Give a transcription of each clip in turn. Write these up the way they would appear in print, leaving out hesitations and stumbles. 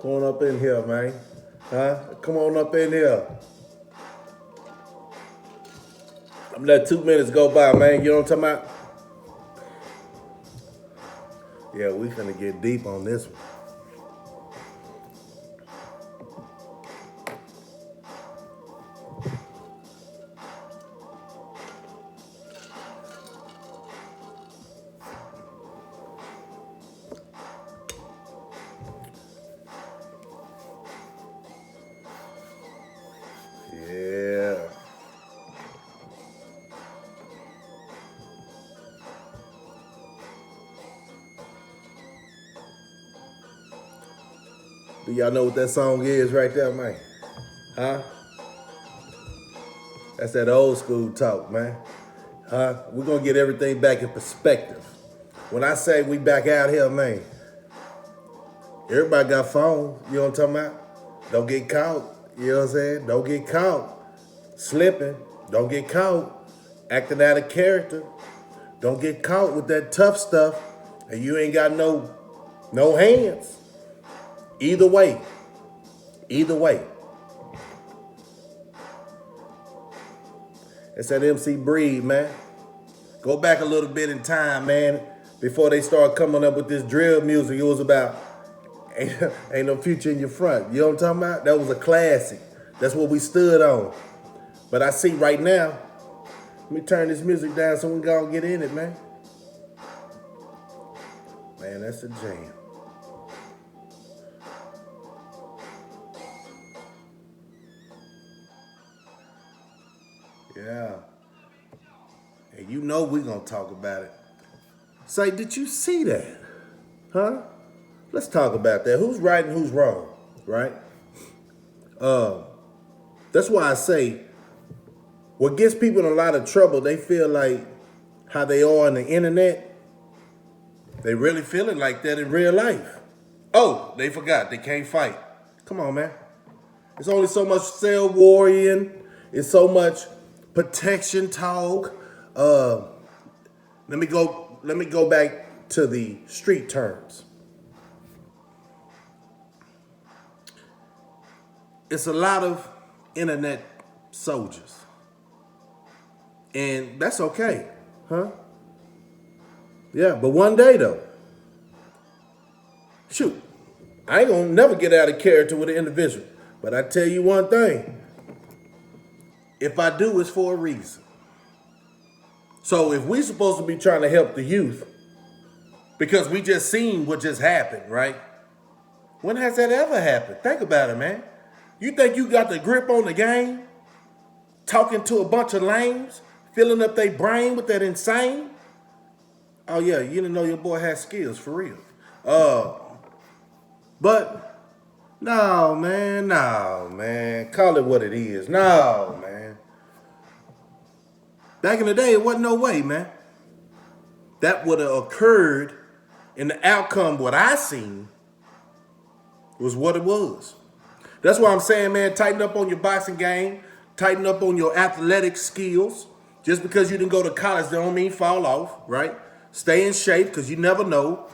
Come on up in here, man. Huh? Come on up in here. I'm let 2 minutes go by, man. You know what I'm talking about? Yeah, we finna get deep on this one. Yeah. Do y'all know what that song is right there, man? Huh? That's that old school talk, man. Huh? We're gonna get everything back in perspective. When I say we back out here, man, everybody got phones. You know what I'm talking about? Don't get caught. You know what I'm saying? Don't get caught slipping. Don't get caught acting out of character. Don't get caught with that tough stuff and you ain't got no hands. Either way. Either way. It's that MC Breed, man. Go back a little bit in time, man. Before they start coming up with this drill music, it was about ain't no future in your front. You know what I'm talking about? That was a classic. That's what we stood on. But I see right now, let me turn this music down so we can go and get in it, man. Man, that's a jam. Yeah. And you know we're going to talk about it. Say, did you see that? Huh? Let's talk about that. Who's right and who's wrong, right? That's why I say what gets people in a lot of trouble, they feel like how they are on the internet, they really feel it like that in real life. Oh, they forgot. They can't fight. Come on, man. It's only so much cell warring. It's so much protection talk. Let me go back to the street terms. It's a lot of internet soldiers. And that's okay, huh? Yeah, but one day though, shoot, I ain't gonna never get out of character with an individual. But I tell you one thing, if I do, it's for a reason. So if we supposed to be trying to help the youth, because we just seen what just happened, right? When has that ever happened? Think about it, man. You think you got the grip on the game? Talking to a bunch of lames? Filling up their brain with that insane? Oh yeah, you didn't know your boy had skills, for real. But no, man. Call it what it is. No, man. Back in the day, it wasn't no way, man. That would have occurred, and the outcome, what I seen, was what it was. That's why I'm saying, man, tighten up on your boxing game, tighten up on your athletic skills. Just because you didn't go to college, that don't mean fall off, right? Stay in shape, because you never know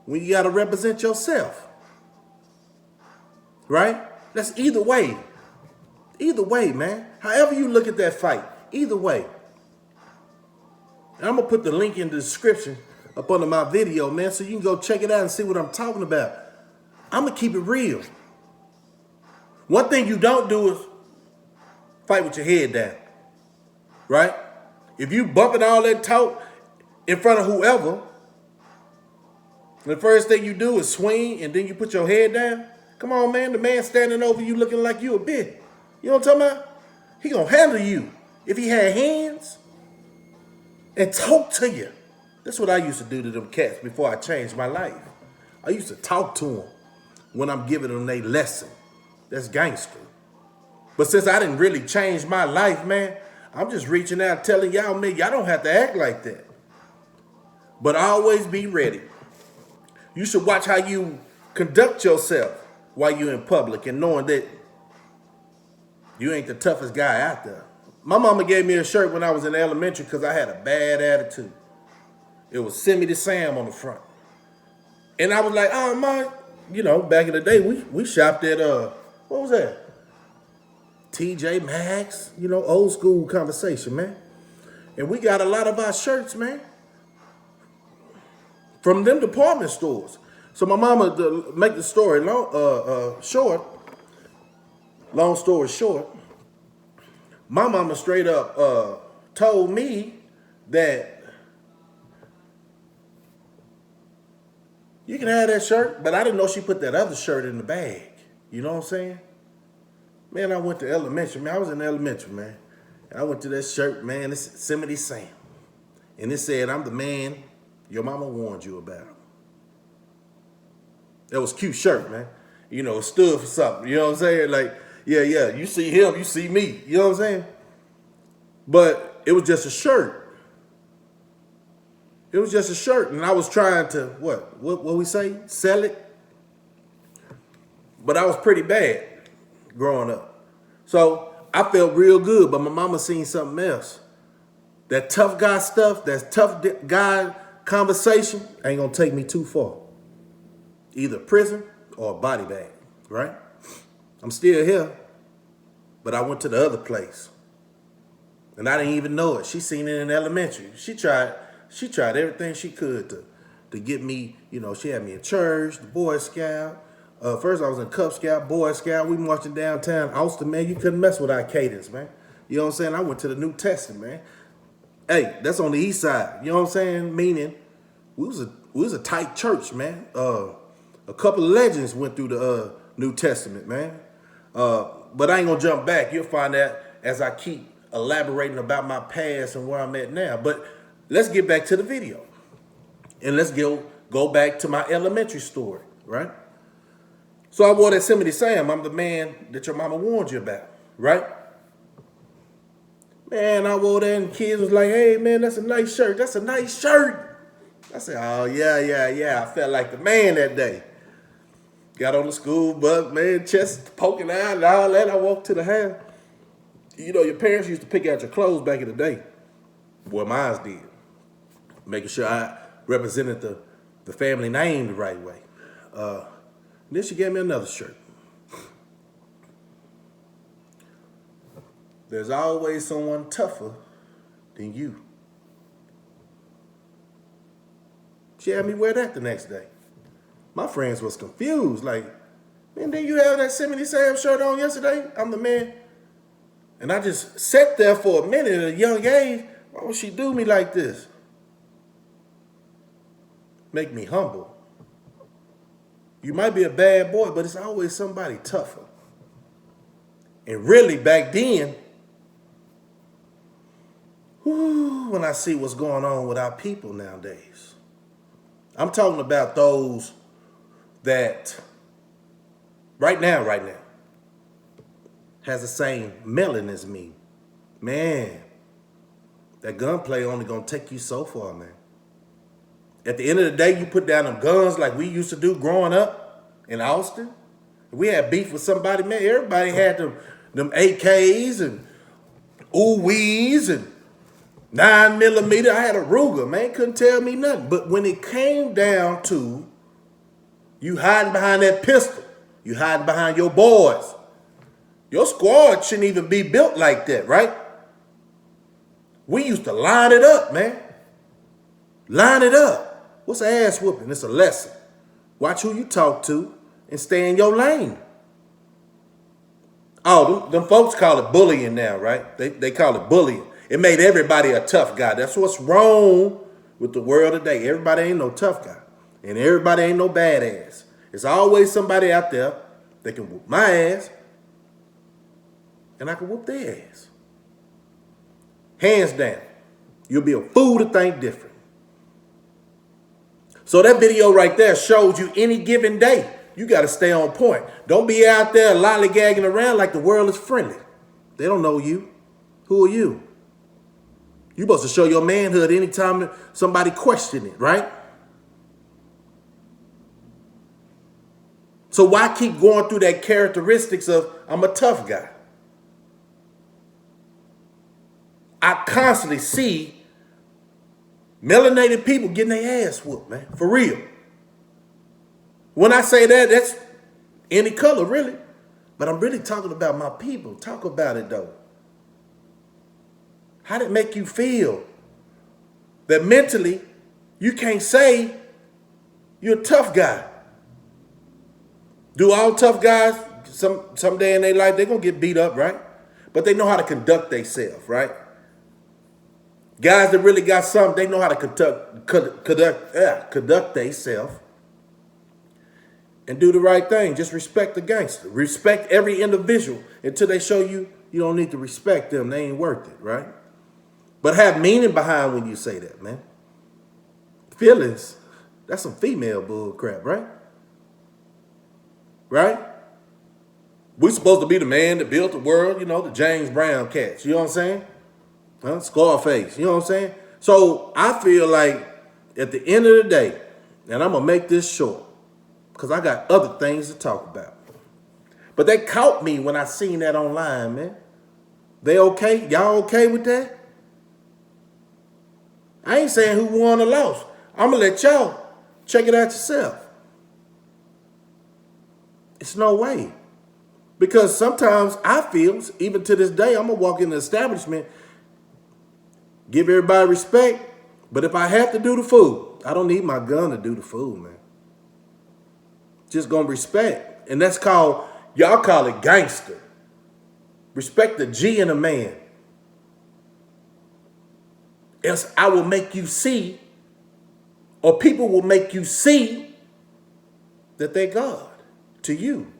when you got to represent yourself. Right? That's either way. Either way, man. However you look at that fight, either way. And I'm going to put the link in the description up under my video, man, so you can go check it out and see what I'm talking about. I'm going to keep it real. One thing you don't do is fight with your head down. Right? If you bumping all that talk in front of whoever, the first thing you do is swing and then you put your head down. Come on, man. The man standing over you looking like you a bitch. You know what I'm talking about? He gonna handle you if he had hands and talk to you. That's what I used to do to them cats before I changed my life. I used to talk to them when I'm giving them their lesson. That's gangster. But since I didn't really change my life, man, I'm just reaching out telling y'all, man, y'all don't have to act like that. But always be ready. You should watch how you conduct yourself while you're in public and knowing that you ain't the toughest guy out there. My mama gave me a shirt when I was in elementary because I had a bad attitude. It was Send Me to Sam on the front. And I was like, oh, man, you know, back in the day, we shopped at what was that? TJ Maxx, you know, old school conversation, man. And we got a lot of our shirts, man, from them department stores. So my mama, to make the story short, long story short, my mama straight up told me that you can have that shirt, but I didn't know she put that other shirt in the bag. You know what I'm saying? Man, I went to elementary, man. I was in elementary, man. And I went to that shirt, man. It's Yosemite Sam. And it said, I'm the man your mama warned you about. That was a cute shirt, man. You know, it stood for something. You know what I'm saying? Like, yeah, you see him, you see me. You know what I'm saying? But it was just a shirt. It was just a shirt. And I was trying to, what we say? Sell it. But I was pretty bad growing up. So I felt real good, but my mama seen something else. That tough guy stuff, that tough guy conversation ain't gonna take me too far. Either prison or a body bag, right? I'm still here, but I went to the other place. And I didn't even know it. She seen it in elementary. She tried everything she could to get me, you know, she had me in church, the Boy Scout. First I was in Cub Scout, Boy Scout. We marching downtown Austin, man. You couldn't mess with our cadence, man. You know what I'm saying? I went to the New Testament, man. Hey, that's on the east side. You know what I'm saying? Meaning, we was a tight church, man. A couple of legends went through the New Testament, man. But I ain't gonna jump back. You'll find that as I keep elaborating about my past and where I'm at now. But let's get back to the video. And let's go back to my elementary story, right? So I wore that Yosemite Sam. I'm the man that your mama warned you about, right? Man, I wore that and kids was like, hey, man, that's a nice shirt. That's a nice shirt. I said, oh, yeah. I felt like the man that day. Got on the school bus, man, chest poking out and all that. I walked to the house. You know, your parents used to pick out your clothes back in the day. Well, mine did. Making sure I represented the family name the right way. Then she gave me another shirt. There's always someone tougher than you. She had me wear that the next day. My friends was confused. Like, man, didn't you have that Yosemite Sam shirt on yesterday? I'm the man. And I just sat there for a minute at a young age. Why would she do me like this? Make me humble. You might be a bad boy, but it's always somebody tougher. And really, back then, when I see what's going on with our people nowadays, I'm talking about those that right now, has the same melanin as me. Man, that gunplay only gonna take you so far, man. At the end of the day, you put down them guns like we used to do growing up in Austin. We had beef with somebody, man. Everybody had them AKs and ooh-wees and 9mm. I had a Ruger, man. Couldn't tell me nothing. But when it came down to you hiding behind that pistol, you hiding behind your boys, your squad shouldn't even be built like that, right? We used to line it up, man. Line it up. What's an ass whooping? It's a lesson. Watch who you talk to and stay in your lane. Oh, them folks call it bullying now, right? They call it bullying. It made everybody a tough guy. That's what's wrong with the world today. Everybody ain't no tough guy. And everybody ain't no badass. There's always somebody out there that can whoop my ass and I can whoop their ass. Hands down. You'll be a fool to think different. So that video right there shows you any given day, you got to stay on point. Don't be out there lollygagging around like the world is friendly. They don't know you. Who are you? You're supposed to show your manhood anytime somebody question it, right? So why keep going through that characteristics of I'm a tough guy? I constantly see melanated people getting their ass whooped, man. For real. When I say that, that's any color, really. But I'm really talking about my people. Talk about it, though. How did it make you feel that mentally you can't say you're a tough guy? Do all tough guys, someday in their life, they're going to get beat up, right? But they know how to conduct themselves, right? Guys that really got something, they know how to conduct themselves and do the right thing. Just respect the gangster. Respect every individual until they show you you don't need to respect them. They ain't worth it, right? But have meaning behind when you say that, man. Feelings, that's some female bull crap, right? Right? We supposed to be the man that built the world, the James Brown cats. You know what I'm saying? Scarface, you know what I'm saying? So I feel like at the end of the day, and I'm going to make this short because I got other things to talk about. But they caught me when I seen that online, man. They okay? Y'all okay with that? I ain't saying who won or lost. I'm going to let y'all check it out yourself. It's no way. Because sometimes I feel, even to this day, I'm going to walk in the establishment, give everybody respect, but if I have to do the food, I don't need my gun to do the food, man. Just going to respect. And that's called, y'all call it gangster. Respect the G in a man. Else I will make you see, or people will make you see that they're God to you.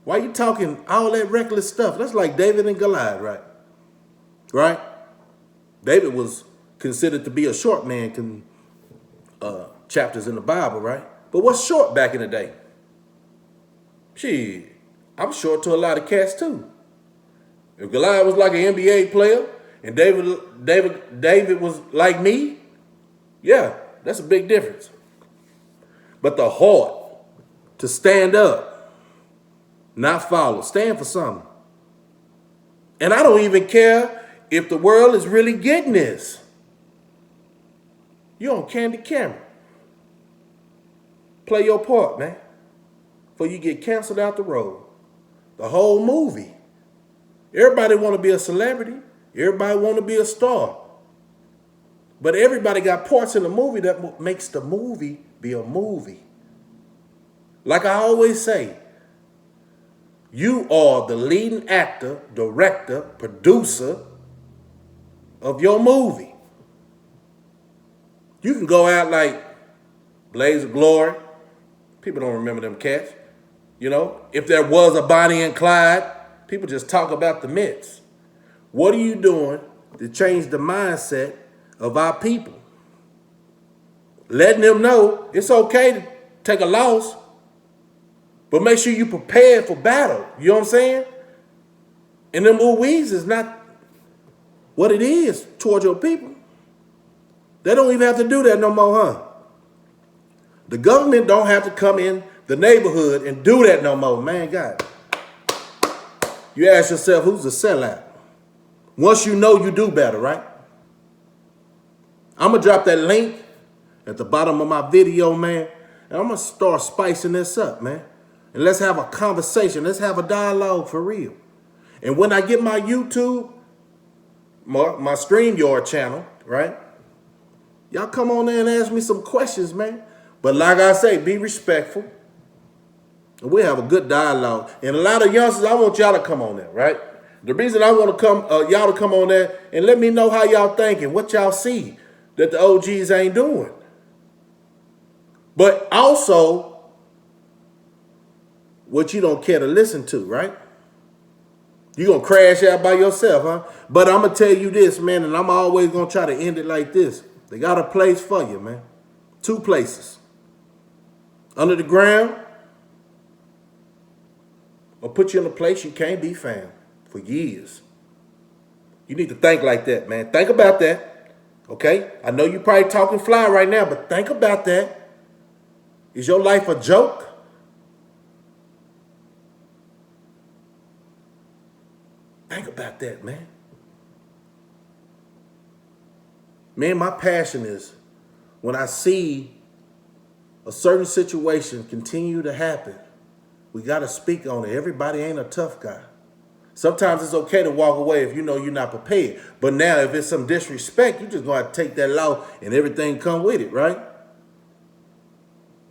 Why you talking all that reckless stuff? That's like David and Goliath, right? Right? David was considered to be a short man, chapters in the Bible, right? But what's short back in the day? Shit, I'm short to a lot of cats too. If Goliath was like an NBA player and David was like me, yeah, that's a big difference. But the heart to stand up, not follow, stand for something. And I don't even care if the world is really getting this. You're on candid camera. Play your part, man, before you get canceled out the road. The whole movie. Everybody want to be a celebrity. Everybody want to be a star. But everybody got parts in the movie that makes the movie be a movie. Like I always say, you are the leading actor, director, producer of your movie. You can go out like Blaze of Glory. People don't remember them cats. If there was a Bonnie and Clyde, people just talk about the myths. What are you doing to change the mindset of our people? Letting them know it's okay to take a loss, but make sure you prepared for battle. You know what I'm saying? And them ooh-wees is not what it is toward your people. They don't even have to do that no more, huh? The government don't have to come in the neighborhood and do that no more. Man, God. You ask yourself, who's the sellout? Once you know, you do better, right? I'm going to drop that link at the bottom of my video, man. And I'm going to start spicing this up, man. And let's have a conversation. Let's have a dialogue for real. And when I get my YouTube, my StreamYard channel, right? Y'all come on there and ask me some questions, man. But like I say, be respectful. And we'll have a good dialogue. And a lot of youngsters, I want y'all to come on there, right? The reason I want to come, y'all to come on there and let me know how y'all thinking, what y'all see that the OGs ain't doing. But also, what you don't care to listen to, right? You gonna crash out by yourself, huh? But I'm gonna tell you this, man, and I'm always gonna try to end it like this. They got a place for you, man. 2 places. Under the ground, or put you in a place you can't be found for years. You need to think like that, man. Think about that, okay? I know you're probably talking fly right now, but think about that. Is your life a joke? Think about that, man. Man, my passion is when I see a certain situation continue to happen, we got to speak on it. Everybody ain't a tough guy. Sometimes it's okay to walk away if you know you're not prepared. But now if it's some disrespect, you just going to take that law and everything come with it, right?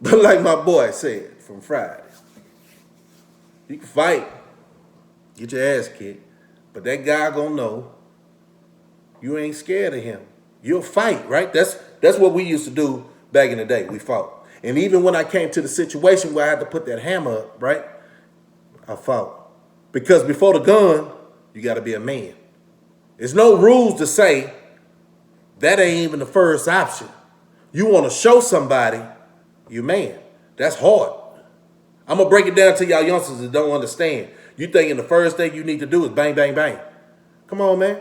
But like my boy said from Friday, you can fight, get your ass kicked, but that guy gonna know you ain't scared of him. You'll fight, right? That's what we used to do back in the day. We fought. And even when I came to the situation where I had to put that hammer up, right? I fought. Because before the gun, you got to be a man. There's no rules to say that ain't even the first option. You want to show somebody you man. That's hard. I'm going to break it down to y'all youngsters that don't understand. You thinking the first thing you need to do is bang, bang, bang. Come on, man.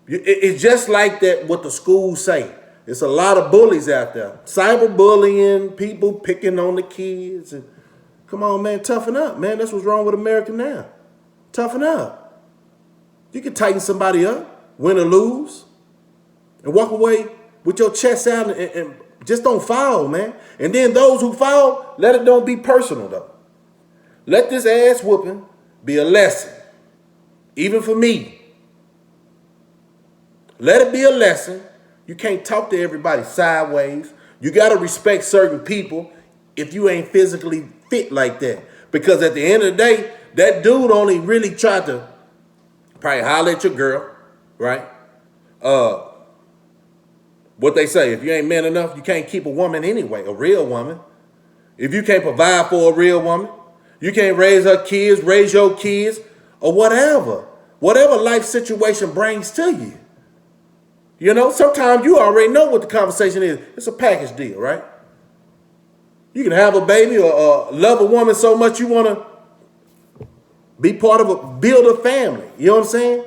It's just like that what the schools say. It's a lot of bullies out there. Cyberbullying, people picking on the kids. And come on, man, toughen up, man. That's what's wrong with America now. Toughen up. You can tighten somebody up, win or lose, and walk away with your chest out and just don't foul, man. And then those who foul, let it don't be personal, though. Let this ass whooping be a lesson, even for me. Let it be a lesson. You can't talk to everybody sideways. You got to respect certain people if you ain't physically fit like that. Because at the end of the day, that dude only really tried to probably holler at your girl, right? What they say, if you ain't man enough, you can't keep a woman anyway, a real woman. If you can't provide for a real woman, you can't raise her kids, raise your kids, or whatever. Whatever life situation brings to you. You know, sometimes you already know what the conversation is. It's a package deal, right? You can have a baby or love a woman so much you want to be part of build a family. You know what I'm saying?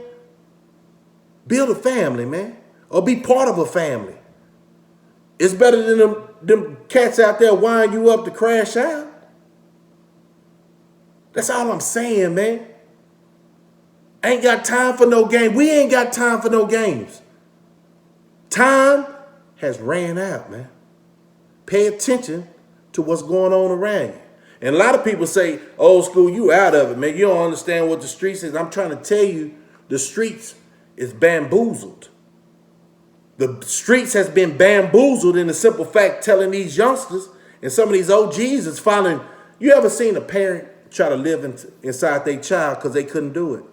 Build a family, man. Or be part of a family. It's better than them cats out there wiring you up to crash out. That's all I'm saying, man. Ain't got time for no game. We ain't got time for no games. Time has ran out, man. Pay attention to what's going on around you. And a lot of people say, old school, you out of it, man. You don't understand what the streets is. I'm trying to tell you, the streets is bamboozled. The streets has been bamboozled in the simple fact telling these youngsters and some of these OGs is following. You ever seen a parent try to live inside their child because they couldn't do it?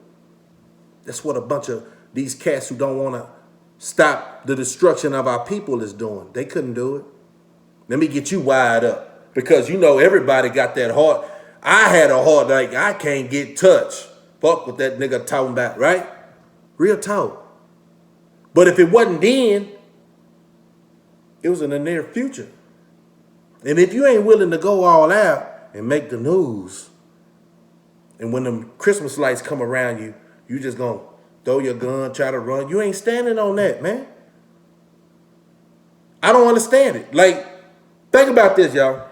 That's what a bunch of these cats who don't want to stop the destruction of our people is doing. They couldn't do it. Let me get you wired up. Because you know everybody got that heart. I had a heart like I can't get touched. Fuck what that nigga talking about, right? Real talk. But if it wasn't then, it was in the near future. And if you ain't willing to go all out and make the news, and when them Christmas lights come around you, you just gonna throw your gun, try to run. You ain't standing on that, man. I don't understand it. Like, think about this, y'all.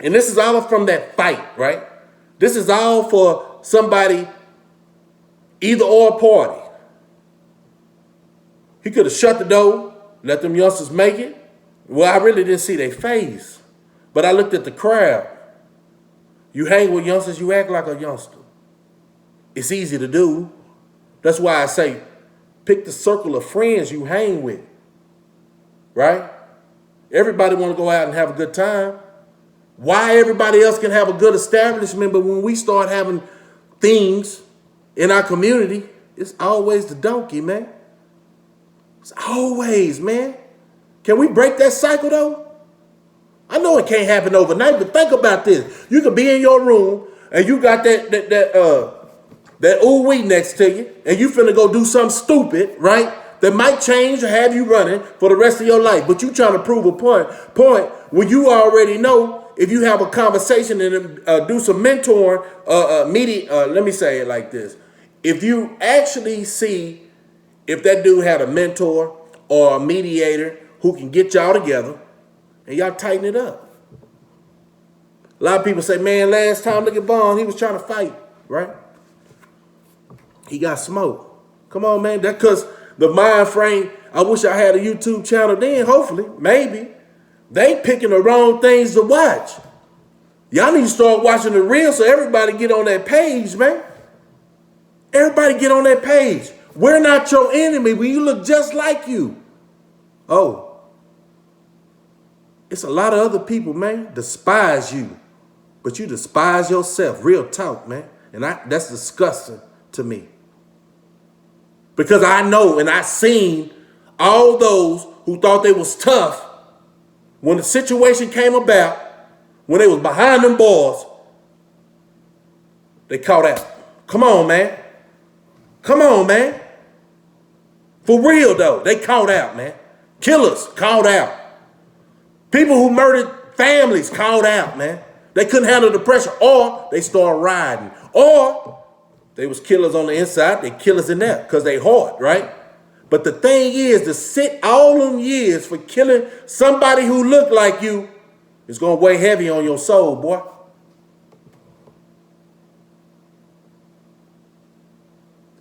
And this is all from that fight, right? This is all for somebody, either or party. He could have shut the door, let them youngsters make it. Well, I really didn't see their face. But I looked at the crowd. You hang with youngsters, you act like a youngster. It's easy to do. That's why I say, pick the circle of friends you hang with, right? Everybody want to go out and have a good time. Why everybody else can have a good establishment, but when we start having things in our community, it's always the donkey, man. It's always, man. Can we break that cycle, though? I know it can't happen overnight, but think about this. You could be in your room, and you got that ooh-wee next to you, and you finna go do something stupid, right? That might change or have you running for the rest of your life. But you trying to prove a point when you already know if you have a conversation and do some mentoring, let me say it like this. If you actually see if that dude had a mentor or a mediator who can get y'all together and y'all tighten it up. A lot of people say, man, last time, look at Vaughn, he was trying to fight, right? He got smoked. Come on, man. That's because the mind frame, I wish I had a YouTube channel then, hopefully, maybe. They picking the wrong things to watch. Y'all need to start watching the real so everybody get on that page, man. Everybody get on that page. We're not your enemy. We look just like you. Oh, it's a lot of other people, man, despise you. But you despise yourself. Real talk, man. And that's disgusting to me. Because I know and I seen all those who thought they was tough when the situation came about, when they was behind them bars, they caught out. Come on, man. Come on, man. For real, though, they caught out, man. Killers caught out. People who murdered families caught out, man. They couldn't handle the pressure, or they started riding, or they was killers on the inside, they killers in there, because they hard, right? But the thing is, to sit all them years for killing somebody who looked like you is going to weigh heavy on your soul, boy.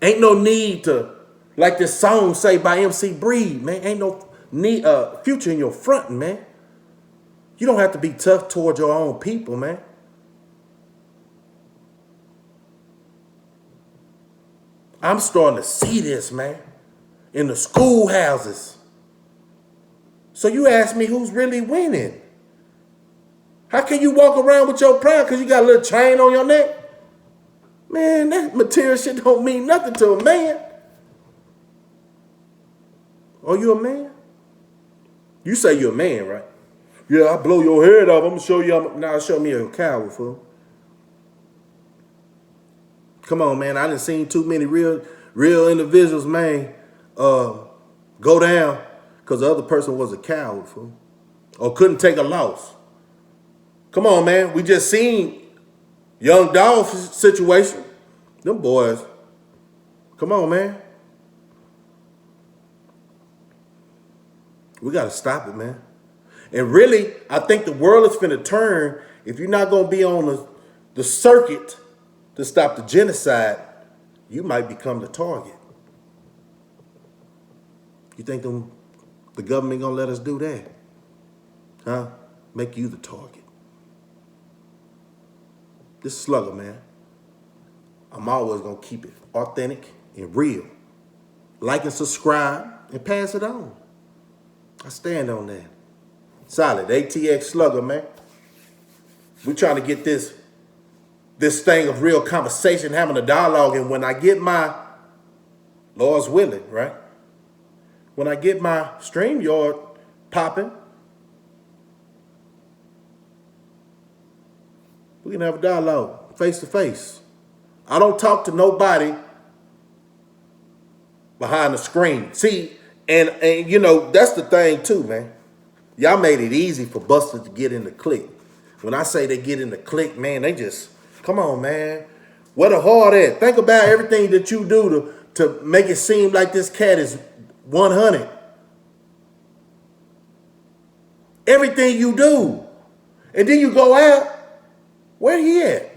Ain't no need to, like this song say by MC Breed, man, ain't no need, future in your fronting, man. You don't have to be tough toward your own people, man. I'm starting to see this, man, in the schoolhouses. So you ask me who's really winning? How can you walk around with your pride because you got a little chain on your neck? Man, that material shit don't mean nothing to a man. Are you a man? You say you're a man, right? Yeah, I blow your head off. I'm going to show you. Now show me a coward, fool. Come on, man. I done seen too many real individuals, man, go down because the other person was a coward, fool, or couldn't take a loss. Come on, man. We just seen Young Dolph's situation. Them boys. Come on, man. We got to stop it, man. And really, I think the world is finna turn if you're not going to be on the circuit to stop the genocide. You might become the target. You think the government going to let us do that? Huh? Make you the target. This is Slugger, man. I'm always going to keep it authentic and real. Like and subscribe and pass it on. I stand on that. Solid. ATX Slugger, man. We're trying to get this thing of real conversation, having a dialogue. And when I get my, Lord's willing, right? When I get my StreamYard popping, we can have a dialogue face to face. I don't talk to nobody behind the screen. See, and you know, that's the thing too, man. Y'all made it easy for busters to get in the clique. When I say they get in the clique, man, they just, come on, man. Where the heart at? Think about everything that you do to make it seem like this cat is 100. Everything you do. And then you go out, where he at?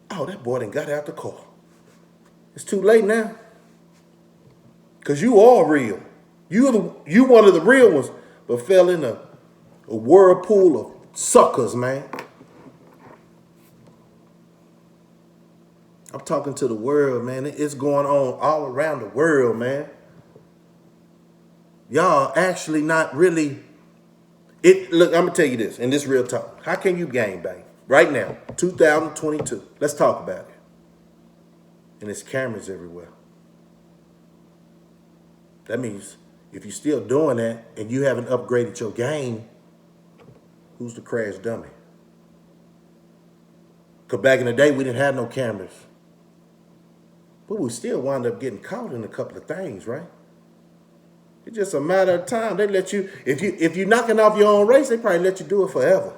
Oh, that boy done got out the car. It's too late now. Because you are real. You one of the real ones, but fell in a whirlpool of suckers, man. I'm talking to the world, man. It's going on all around the world, man. Y'all actually not really. Look, I'm going to tell you this, and this real talk. How can you gang bang? Right now, 2022. Let's talk about it. And there's cameras everywhere. That means if you're still doing that and you haven't upgraded your game, who's the crash dummy? Because back in the day, we didn't have no cameras. But we still wound up getting caught in a couple of things, right? It's just a matter of time. They let you, if you're knocking off your own race, they probably let you do it forever.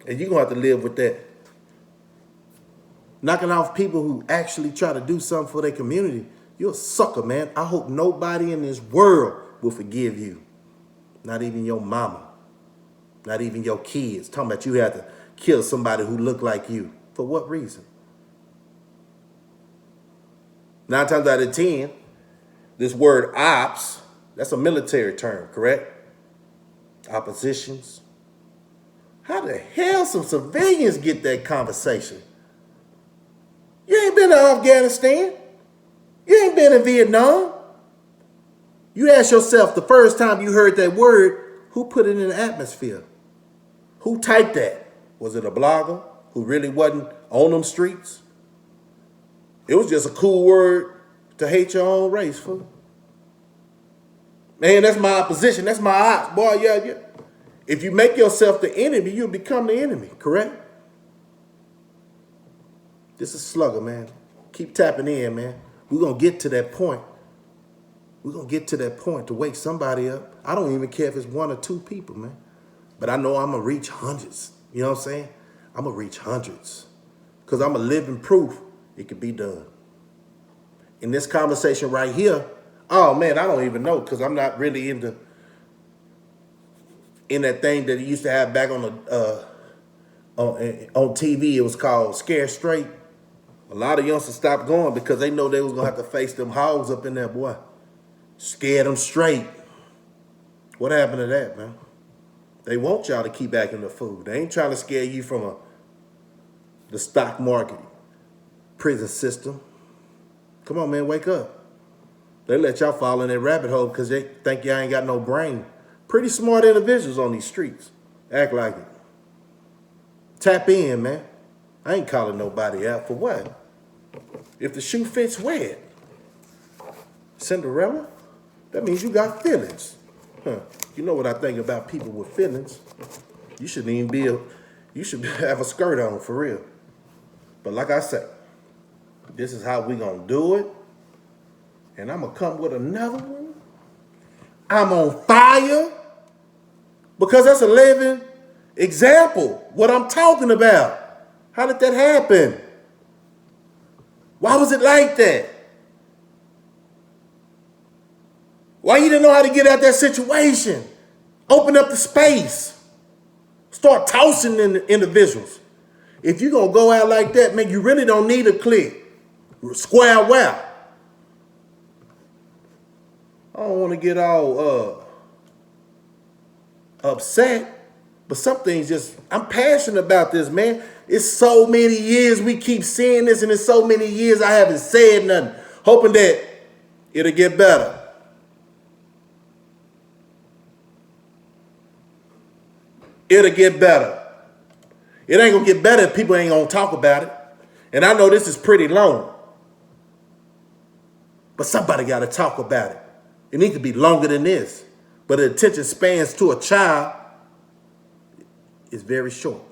And you're going to have to live with that. Knocking off people who actually try to do something for their community. You're a sucker, man. I hope nobody in this world will forgive you. Not even your mama. Not even your kids. Talking about you had to kill somebody who looked like you. For what reason? 9 times out of 10, this word ops, that's a military term, correct? oppositions. How the hell some civilians get that conversation? You ain't been to Afghanistan. You ain't been in Vietnam. You ask yourself the first time you heard that word, who put it in the atmosphere? Who typed that? Was it a blogger who really wasn't on them streets? It was just a cool word to hate your own race, fool. Man, that's my opposition. That's my ops. Boy, yeah. If you make yourself the enemy, you'll become the enemy, correct? This is Slugger, man. Keep tapping in, man. We're going to get to that point. We're going to get to that point to wake somebody up. I don't even care if it's one or two people, man. But I know I'm going to reach hundreds. You know what I'm saying? I'm going to reach hundreds. Because I'm a living proof it can be done. In this conversation right here, oh, man, I don't even know because I'm not really in that thing that he used to have back on the on TV. It was called Scare Straight. A lot of youngsters stopped going because they know they was going to have to face them hogs up in there, boy. Scared them straight. What happened to that, man? They want y'all to keep acting the fool. They ain't trying to scare you from the stock market, prison system. Come on, man, wake up. They let y'all fall in that rabbit hole because they think y'all ain't got no brain. Pretty smart individuals on these streets. Act like it. Tap in, man. I ain't calling nobody out for what? If the shoe fits, wear it. Cinderella? That means you got feelings. Huh. You know what I think about people with feelings. You shouldn't even you should have a skirt on for real. But like I said, this is how we gonna do it. And I'm gonna come with another one. I'm on fire. Because that's a living example. What I'm talking about. How did that happen? Why was it like that? Why you didn't know how to get out that situation? Open up the space. Start tossing in the individuals. If you're going to go out like that, man, you really don't need a clique. Square well. I don't want to get all upset, but some things just, I'm passionate about this, man. It's so many years we keep seeing this, and it's so many years I haven't said nothing, hoping that it'll get better. It'll get better. It ain't gonna get better if people ain't gonna talk about it. And I know this is pretty long, but somebody gotta talk about it. It needs to be longer than this. But the attention spans to a child is very short.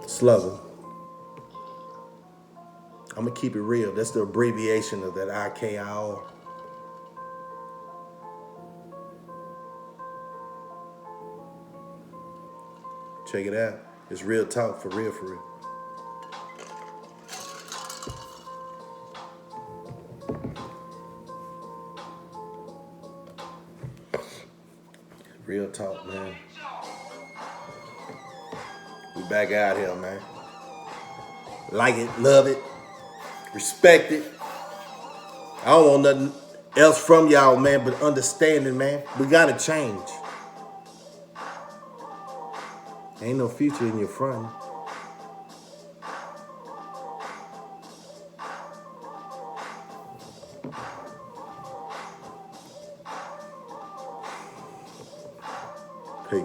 Slugger. I'm going to keep it real. That's the abbreviation of that IKIR. Check it out. It's real talk, for real, for real. Real talk, man. We back out here, man. Like it, love it, respect it. I don't want nothing else from y'all, man, but understanding, man. We gotta change. Ain't no future in your front. Peace.